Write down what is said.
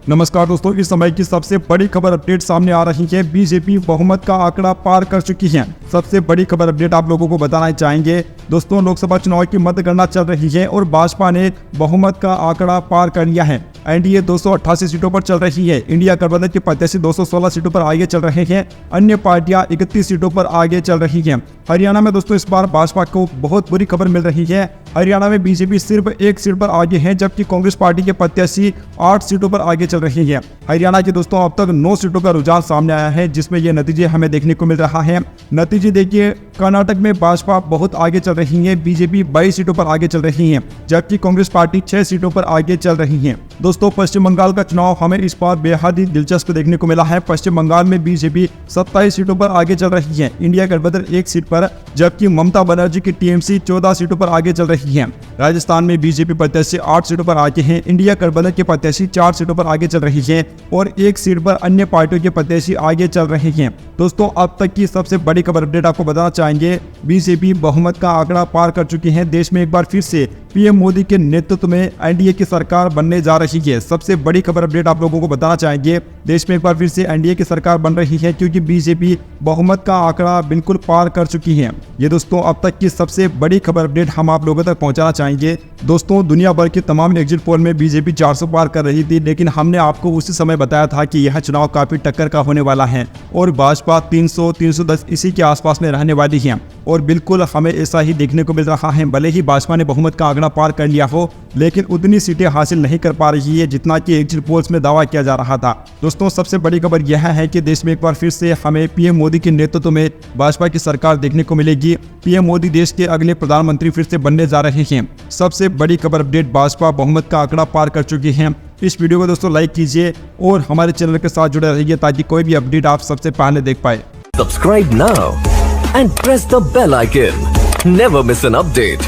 नमस्कार दोस्तों, इस समय की सबसे बड़ी खबर अपडेट सामने आ रही है। बीजेपी बहुमत का आंकड़ा पार कर चुकी है। सबसे बड़ी खबर अपडेट आप लोगों को बताना चाहेंगे। दोस्तों, लोकसभा चुनाव की मतगणना चल रही है और भाजपा ने बहुमत का आंकड़ा पार कर लिया है। एनडीए 288 सीटों पर चल रही है। इंडिया गठबंधन के प्रत्याशी 216 सीटों पर आगे चल रहे हैं। अन्य पार्टियां 31 सीटों पर आगे चल रही हैं। हरियाणा में दोस्तों इस बार भाजपा को बहुत बुरी खबर मिल रही है। हरियाणा में बीजेपी सिर्फ 1 सीट पर आगे है, जबकि कांग्रेस पार्टी के प्रत्याशी 8 सीटों पर आगे चल रही है। हरियाणा की दोस्तों अब तक 9 सीटों का रुझान सामने आया है, जिसमें ये नतीजे हमें देखने को मिल रहा है। नतीजे देखिए, कर्नाटक में भाजपा बहुत आगे चल रही है। बीजेपी 22 सीटों पर आगे चल रही है, जबकि कांग्रेस पार्टी 6 सीटों पर आगे चल रही है। दोस्तों, पश्चिम बंगाल का चुनाव हमें इस बार बेहद ही दिलचस्प देखने को मिला है। पश्चिम बंगाल में बीजेपी 27 सीटों पर आगे चल रही है। इंडिया गठबंधन 1 सीट पर, जबकि ममता बनर्जी की टीएमसी 14 सीटों पर आगे चल रही है। राजस्थान में बीजेपी प्रत्याशी 8 सीटों पर आगे हैं। इंडिया गठबंधन के प्रत्याशी 4 सीटों पर आगे चल रही है और 1 सीट पर अन्य पार्टियों के प्रत्याशी आगे चल रहे हैं। दोस्तों, अब तक की सबसे बड़ी खबर अपडेट आपको बताना चाहेंगे। बीजेपी बहुमत का आंकड़ा पार कर चुकी है। देश में एक बार फिर से पीएम मोदी के नेतृत्व में एनडीए की सरकार बनने जा रही है। सबसे बड़ी खबर अपडेट आप लोगों को बताना चाहेंगे। देश में एक बार फिर से एनडीए की सरकार बन रही है, क्योंकि बीजेपी बहुमत का आंकड़ा बिल्कुल पार कर चुकी है। ये दोस्तों अब तक की सबसे बड़ी खबर अपडेट हम आप लोगों तक पहुंचाना चाहेंगे। दोस्तों, दुनिया भर के तमाम एग्जिट पोल में बीजेपी 400 पार कर रही थी, लेकिन हमने आपको उसी समय बताया था कि यह चुनाव काफी टक्कर का होने वाला है और भाजपा 300-310 इसी के आसपास में रहने वाली है। और बिल्कुल हमें ऐसा ही देखने को मिल रहा है। भले ही भाजपा ने बहुमत का आंकड़ा पार कर लिया हो, लेकिन उतनी सीटें हासिल नहीं कर पा रही है जितना कि एग्जिट पोल्स में दावा किया जा रहा था। दोस्तों, सबसे बड़ी खबर यह है कि देश में एक बार फिर से हमें पीएम मोदी के नेतृत्व में भाजपा की सरकार देखने को मिलेगी। पीएम मोदी देश के अगले प्रधानमंत्री फिर से बनने जा रहे हैं। सबसे बड़ी खबर अपडेट, भाजपा बहुमत का आंकड़ा पार कर चुकी है। इस वीडियो को दोस्तों लाइक कीजिए और हमारे चैनल के साथ जुड़े रहिए, ताकि कोई भी अपडेट आप सबसे पहले देख पाए। Subscribe now and press the bell icon. Never miss an update.